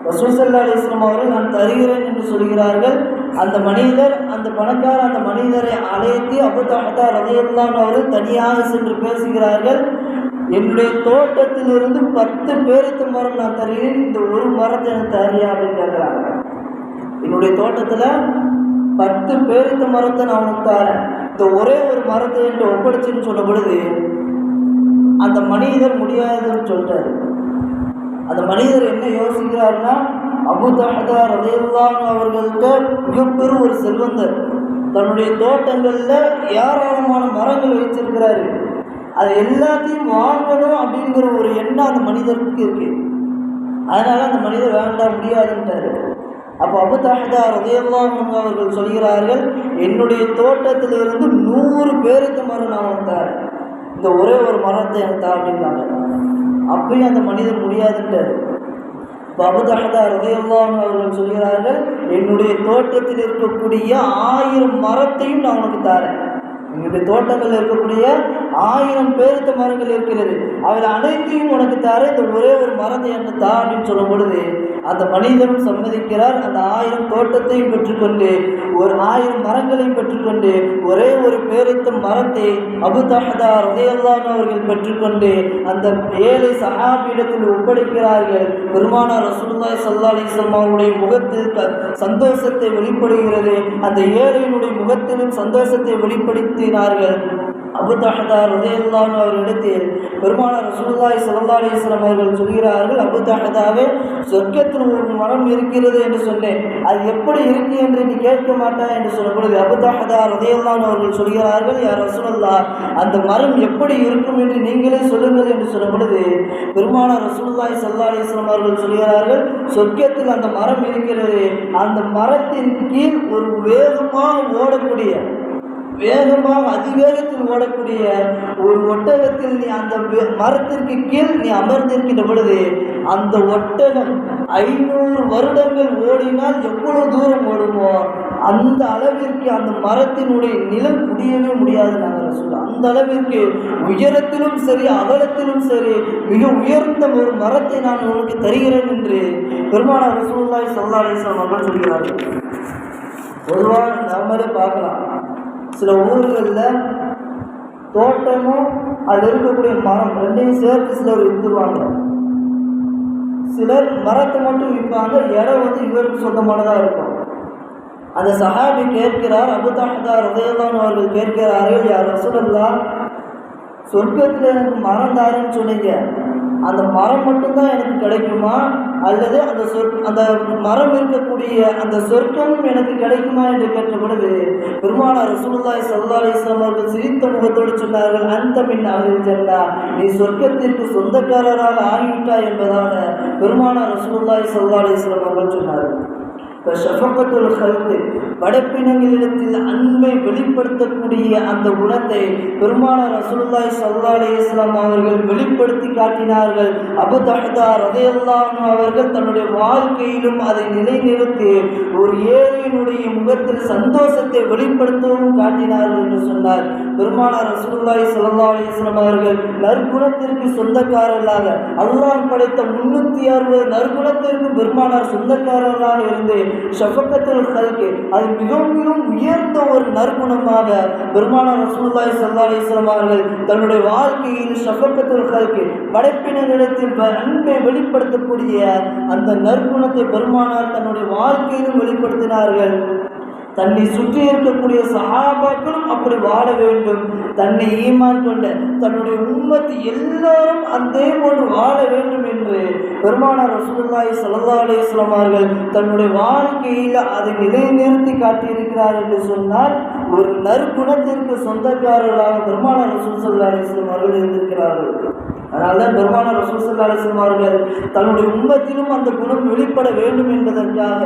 ரசூல் ஸல்லல்லாஹு அலைஹி வஸல்லம் அவர்கள் நான் தருகிறேன் என்று சொல்கிறார்கள். அந்த மனிதர், அந்த பணக்கார அந்த மனிதரை அழைத்து அபூ தஹ்தா ரலியல்லாஹு அன்ஹு அவர்கள் தனியாக சென்று பேசுகிறார்கள். என்னுடைய தோட்டத்திலிருந்து 10 பேருக்கு மரம் நான் தருகிறேன், இந்த ஒரு மரத்தை எனக்கு தரியா அப்படின்னு கேட்குறாங்க. என்னுடைய தோட்டத்தில் 10 பேருக்கு மரத்தை நான் உனக்கு தரேன், இந்த ஒரே ஒரு மரத்தை என்று ஒப்படைச்சுன்னு சொன்ன பொழுது அந்த மனிதர் முடியாதுன்னு சொல்லிட்டாரு. அந்த மனிதர் என்ன யோசிக்கிறாருன்னா, அபூ தஹ்தா ரலியல்லாஹு அன்ஹு அவர்கள்ட்ட மிகப்பெரும் ஒரு செல்வந்தர், தன்னுடைய தோட்டங்களில் ஏராளமான மரங்கள் வச்சிருக்கிறாரு, அதை எல்லாத்தையும் வாங்கணும் அப்படிங்கிற ஒரு எண்ணம் அந்த மனிதருக்கு இருக்கு. அதனால அந்த மனிதர் வேண்டாம் முடியாதுன்ட்டாரு. அப்போ அபூ தஹ்தா ரலியல்லாஹு அன்ஹு அவர்கள் சொல்கிறார்கள், என்னுடைய தோட்டத்திலிருந்து 100 பேருக்கு மரம் நான் வந்தார், இந்த ஒரே ஒரு மரத்தை எனக்கு தா அப்படின்னாங்க. அப்பயும் அந்த மனிதர் முடியாதுன்ட்டார். இப்போ அபூ தஹ்தா ரலியல்லாஹு அன்ஹு அவர்கள் சொல்கிறார்கள், என்னுடைய தோட்டத்தில் இருக்கக்கூடிய 1000 மரத்தையும் நான் உனக்கு தாரேன். என்னுடைய தோட்டங்கள் இருக்கக்கூடிய 1000 பேருக்கு மரங்கள் இருக்கிறது, அதில் அனைத்தையும் உனக்கு தார, இந்த ஒரே ஒரு மரத்தை எனக்கு தா அப்படின்னு சொல்லும் பொழுது அந்த மனிதரும் சம்மதிக்கிறார். அந்த 1000 தோட்டத்தையும் பெற்றுக்கொண்டு ஒரு 1000 மரங்களையும் பெற்றுக்கொண்டு ஒரே ஒரு பேரித்த மரத்தை அபூ தஹ்தா ரலியல்லாஹு அன்ஹு அவர்கள் பெற்றுக்கொண்டு அந்த ஏழை சஹாபியிடத்தில் ஒப்படைக்கிறார்கள். பெருமானார் ரசூலுல்லாஹி ஸல்லல்லாஹு அலைஹி வஸல்லம் அவருடைய முகத்தில் சந்தோஷத்தை வெளிப்படுகிறது, அந்த ஏழையினுடைய முகத்திலும் சந்தோஷத்தை வெளிப்படுத்தினார்கள். அபூ தஹ்தா ரலியல்லாஹு அன்ஹு அவர்களிடத்தில் பெருமானார் ரசூலுல்லாஹி ஸல்லல்லாஹு அலைஹி வஸல்லம் அவர்கள் சொல்கிறார்கள், அபூ தஹ்தாவே, சொர்க்கத்தில் ஒரு மரம் இருக்கிறது என்று சொன்னேன், அது எப்படி இருக்கு என்று நீ கேட்க மாட்டாய் என்று சொன்ன பொழுது அபூ தஹ்தா ரலியல்லாஹு அன்ஹு அவர்கள் சொல்கிறார்கள், யா ரசூலல்லாஹ், அந்த மரம் எப்படி இருக்கும் என்று நீங்களே சொல்லுங்கள் என்று சொன்ன பொழுது பெருமானார் ரசூலுல்லாஹி ஸல்லல்லாஹு அலைஹி வஸல்லம் அவர்கள் சொல்கிறார்கள், சொர்க்கத்தில் அந்த மரம் இருக்கிறது, அந்த மரத்தின் கீழ் ஒரு வேகமாக அதிவேகத்தில் ஓடக்கூடிய ஒரு ஒட்டகத்தில் நீ அந்த மரத்திற்கு கீழ் நீ அமர்ந்திருக்கின்ற பொழுது அந்த ஒட்டகம் 500 வருடங்கள் ஓடினால் எவ்வளவு தூரம் ஓடுமோ அந்த அளவிற்கு அந்த மரத்தினுடைய நிலம் முடியவே முடியாது. நாங்கள் சொல்ல அந்த அளவிற்கு உயரத்திலும் சரி அகலத்திலும் சரி மிக உயர்ந்த ஒரு மரத்தை நான் உனக்கு தருகிறேன் என்று பெருமானார் ரசூலுல்லாஹி ஸல்லல்லாஹு அலைஹி வஸல்லம் அவர்கள் சொல்கிறார்கள். பொதுவாக நம்மளே பார்க்கலாம், சில ஊர்களில் தோட்டமும் அதில் இருக்கக்கூடிய மரம் ரெண்டையும் சேர்த்து சிலர் விற்றுருவாங்க. சிலர் மரத்தை மட்டும் விற்பாங்க, இடம் இவருக்கு சொந்தமானதாக இருக்கும். அந்த சஹாபி கேட்கிறார், அபூ தஹ்தா ரலியல்லாஹு அன்ஹு அவர்கள் கேட்கிறார்கள், யா ரசூலல்லாஹ், சொர்க்கத்தில் எனக்கு மரம் தாருன்னு சொன்னீங்க, அந்த மரம் மட்டும்தான் எனக்கு கிடைக்குமா, அல்லது அந்த மரம் இருக்கக்கூடிய அந்த சொர்க்கமும் எனக்கு கிடைக்குமா என்று கேட்ட பொழுது பெருமானார் ரசூலுல்லாஹி ஸல்லல்லாஹு அலைஹி வஸல்லம் அவர்கள் சிரித்த முகத்தோடு சொன்னார்கள், அந்த மின் அஹ்லில் ஜன்னah, நீ சொர்க்கத்திற்கு சொந்தக்காரராக ஆகிவிட்டாய் என்பதாக பெருமானார் ரசூலுல்லாஹி ஸல்லல்லாஹு அலைஹி வஸல்லம் அவர்கள் சொன்னார்கள். ஷஃபகத்துல் ஹல்க், படைப்பினங்களிடத்தில் அன்பை வெளிப்படுத்தக்கூடிய அந்த குணத்தை பெருமானார் ரசூலுல்லாஹி ஸல்லல்லாஹு அலைஹி வஸல்லம் அவர்கள் வெளிப்படுத்தி காட்டினார்கள். அபூ தஹ்தா ரலியல்லாஹு அன்ஹு அவர்கள் தன்னுடைய வாழ்க்கையிலும் அதை நிலைநிறுத்தி ஒரு ஏழையினுடைய முகத்தில் சந்தோஷத்தை வெளிப்படுத்தவும் காட்டினார்கள் என்று சொன்னார். பெருமானார் ரசூலுல்லாஹி ஸல்லல்லாஹு அலைஹி வஸல்லம் அவர்கள் நற்குணத்திற்கு சொந்தக்காரர்களாக, அல்லாஹ் படைத்த 360 நற்குணத்திற்கு பெருமானார் சொந்தக்காரர்களாக இருந்து ஷஃபகத்துல் ஹல்க், அது மிகவும் உயர்ந்த ஒரு நற்குணமாக பெருமானார் ரசூலுல்லாஹி ஸல்லல்லாஹு அலைஹி வஸல்லம் அவர்கள் தன்னுடைய வாழ்க்கையில் ஷஃபகத்துல் ஹல்க், படைப்பினங்களிடத்தில் அன்பை வெளிப்படுத்தக்கூடிய அந்த நற்குணத்தை பெருமானார் தன்னுடைய வாழ்க்கையிலும் வெளிப்படுத்தினார்கள். தன்னை சுற்றி இருக்கக்கூடிய சஹாபாக்களும் அப்படி வாழ வேண்டும், தன்னை ஈமான் கொண்ட தன்னுடைய உம்மத்து எல்லாரும் அதே போன்று வாழ வேண்டும் என்று பெருமானார் ரசூலுல்லாஹி ஸல்லல்லாஹு அலைஹி வஸல்லம் அவர்கள் தன்னுடைய வாழ்க்கையில் அதை நிலைநிறுத்தி காட்டியிருக்கிறார் என்று சொன்னால் ஒரு நற்குணத்திற்கு சொந்தக்காரர்களாக பெருமானார் ரசூல் ஸல்லல்லாஹு அலைஹி வஸல்லம் அவர்கள் இருந்திருக்கிறார்கள். அதனால்தான் பெருமானார் ரசூல் ஸல்லல்லாஹு அலைஹி வஸல்லம் அவர்கள் தன்னுடைய உம்மத்திலும் அந்த குணம் வெளிப்பட வேண்டும் என்பதற்காக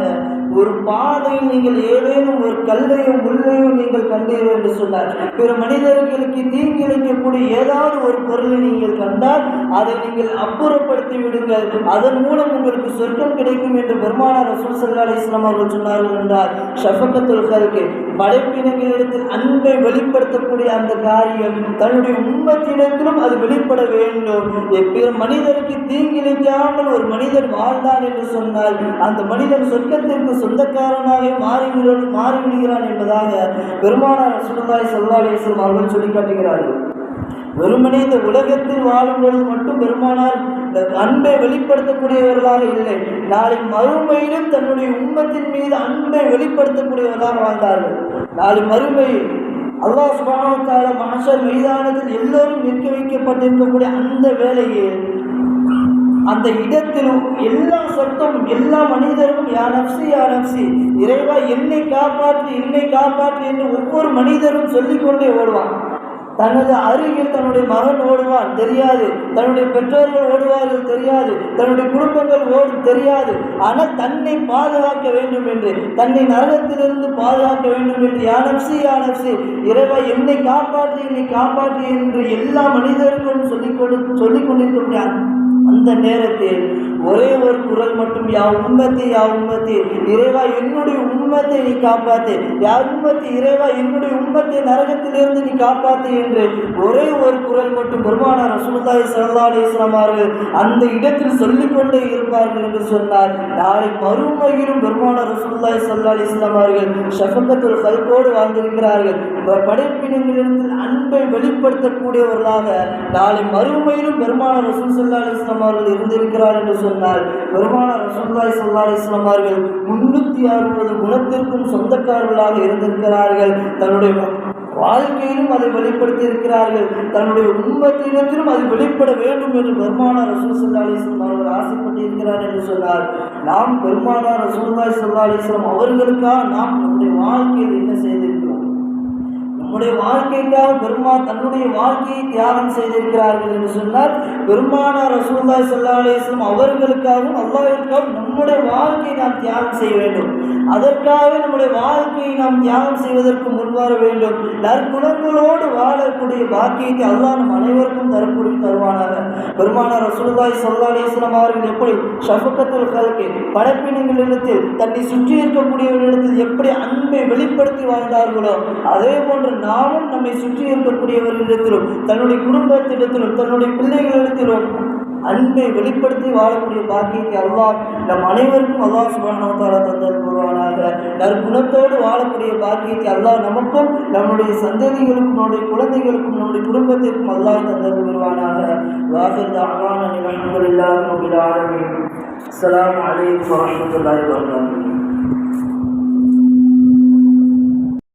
ஒரு பாதையில் நீங்கள் ஏதேனும் ஒரு கல்லையும் முள்ளையும் நீங்கள் கண்டீர்கள் என்று சொன்னார். பிற மனிதர்களுக்கு தீங்கிழைக்கக்கூடிய ஏதாவது ஒரு பொருளை நீங்கள் கண்டால் அதை நீங்கள் அப்புறப்படுத்தி விடுங்கள், அதன் மூலம் உங்களுக்கு சொர்க்கம் கிடைக்கும் என்று பெருமானார் ரசூல் ஸல்லல்லாஹு அலைஹி வஸல்லம் அவர்கள் சொன்னார்கள் என்றார். ஷஃபகத்துல் ஹல்க், படைப்பினங்களிடத்தில் அன்பை வெளிப்படுத்தக்கூடிய அந்த காரியம் தன்னுடைய உம்மத்திடத்திலும் அது வெளிப்பட வேண்டும். பிற மனிதருக்கு தீங்கிழைக்காமல் ஒரு மனிதன் வாழ்ந்தான் என்று சொன்னால் அந்த மனிதன் சொர்க்கத்திற்கு சொந்தக்காரனாக மாறிவிடுகிறான் என்பதாக பெருமானார் ரசூலுல்லாஹி ஸல்லல்லாஹு அலைஹி வஸல்லம் அவர்கள் சொல்லி காட்டுகிறார்கள். வெறுமனே இந்த உலகத்தில் வாழும் பொழுது மட்டும் பெருமானார் இந்த அன்பை வெளிப்படுத்தக்கூடியவர்களாக இல்லை, நாளை மறுமையிலும் தன்னுடைய உம்மத்தின் மீது அன்பை வெளிப்படுத்தக்கூடியவர்களாக வாழ்ந்தார்கள். நாளை மறுமையில் அல்லாஹ் சுப்ஹானஹு வ தஆலா மஹ்ஷர் மைதானத்தில் எல்லோரும் நிற்க வைக்கப்பட்டிருக்கக்கூடிய அந்த வேளையில், அந்த இடத்திலும் எல்லா சத்தமும் எல்லா மனிதரும் யா நஃப்ஸி யா நஃப்ஸி, இறைவா என்னை காப்பாற்று என்னை காப்பாற்று என்று ஒவ்வொரு மனிதரும் சொல்லிக்கொண்டே ஓடுவான். தனது அருகில் தன்னுடைய மகன் ஓடுவான் தெரியாது, தன்னுடைய பெற்றோர்கள் ஓடுவார்கள் தெரியாது, தன்னுடைய குடும்பங்கள் ஓடும் தெரியாது. ஆனால் தன்னை பாதுகாக்க வேண்டும் என்று, தன்னை நரகத்திலிருந்து பாதுகாக்க வேண்டும் என்று யா நஃப்ஸி யா நஃப்ஸி, இறைவா என்னை காப்பாற்றி என்னை காப்பாற்றி என்று எல்லா மனிதர்களும் சொல்லிக் கொண்டிருக்கக்கூடிய அந்த நேரத்தில் ஒரே ஒரு குரல் மட்டும் யா உம்மத்தி யா உம்மத்தி, இறைவா என்னுடைய உம்மத்தை நீ காப்பாத்து, யா உம்மத்தி இறைவா என்னுடைய உம்மத்தை நரகத்திலிருந்து நீ காப்பாத்து என்று ஒரே ஒரு குரல் மட்டும் பெருமானார் ரசூலுல்லாஹி ஸல்லல்லாஹு அலைஹி வஸல்லம் அவர்கள் அந்த இடத்தில் சொல்லிக்கொண்டே இருப்பார்கள் என்று சொன்னார். நாளை மறுமையிலும் பெருமானார் ரசூலுல்லாஹி ஸல்லல்லாஹு அலைஹி வஸல்லம் அவர்கள் ஷஃபகத்துல் கல்கோடு வாழ்ந்திருக்கிறார்கள். படைப்பினங்களிடத்தில் அன்பை வெளிப்படுத்தக்கூடியவர்களாக நாளை மறுமையிலும் பெருமானார் ரசூல் ஸல்லல்லாஹு அலைஹி வஸல்லம் அவர்கள் இருந்திருக்கிறார் என்று சொன்னார். பெருமானார் ரசூலுல்லாஹி ஸல்லல்லாஹு அலைஹி வஸல்லம் அவர்கள் 360 குணத்திற்கும் சொந்தக்காரர்களாக இருந்திருக்கிறார்கள். தன்னுடைய வாழ்க்கையிலும் அதை வெளிப்படுத்தி இருக்கிறார்கள், தன்னுடைய உம்மத்தினத்திலும் அது வெளிப்பட வேண்டும் என்று பெருமானார் ரசூல் ஸல்லல்லாஹு அலைஹி வஸல்லம் அவர்கள் ஆசைப்பட்டிருக்கிறார் என்று சொன்னார். நாம் பெருமானார் ரசூலுல்லாஹி ஸல்லல்லாஹு அலைஹி வஸல்லம் அவர்களுக்காக நாம் நம்முடைய வாழ்க்கையில் என்ன செய்திருக்கிறோம்? நம்முடைய வாழ்க்கைக்காக பெருமான் தன்னுடைய வாழ்க்கையை தியாகம் செய்திருக்கிறார்கள் என்று சொன்னால், பெருமானார் ரசூலுல்லாஹி ஸல்லல்லாஹு அலைஹி வஸல்லம் அவர்களுக்காகவும் அல்லாஹ்விற்காகவும் நம்முடைய வாழ்க்கையை நாம் தியாகம் செய்ய வேண்டும். அதற்காக நம்முடைய வாழ்க்கையை நாம் தியாகம் செய்வதற்கு முன்வர வேண்டும். நற்குணங்களோடு வாழக்கூடிய பாக்கியத்தை அல்லாஹ் நம் அனைவருக்கும் தருவானாக. பெருமானார் ரசூலுல்லாஹி ஸல்லல்லாஹு அலைஹி வஸல்லம் அவர்கள் எப்படி ஷஃபகத்துல் கல்கி படைப்பினங்களிடத்தில் தன்னை சுற்றி இருக்கக்கூடியவர்களிடத்தில் எப்படி அன்பை வெளிப்படுத்தி வாழ்ந்தார்களோ, அதே போன்று நாமும் நம்மை சுற்றி இருக்கக்கூடியவர்களிடத்திலும் தன்னுடைய குடும்பத்திடத்திலும் தன்னுடைய பிள்ளைகளிடத்திலும் அன்பை வெளிப்படுத்தி வாழக்கூடிய பாக்கியத்தை அல்லாஹ் நம் அனைவருக்கும் அல்லாஹ் சுப்ஹானஹு வ தஆலா தந்தல் புரிவானாக. நற்குணத்தோடு வாழக்கூடிய பாக்கியத்தை அல்லாஹ் நமக்கும் நம்முடைய சந்ததிகளுக்கும் நம்முடைய குழந்தைகளுக்கும் நம்முடைய குடும்பத்திற்கும் அல்லாஹ் தந்தல் புரிவானாக. வாஹிர் தஅவானா அல்ஹம்துலில்லாஹி ரப்பில் ஆலமீன். அஸ்ஸலாமு அலைக்கும் வரஹ்மத்துல்லாஹி வபரகாத்துஹு.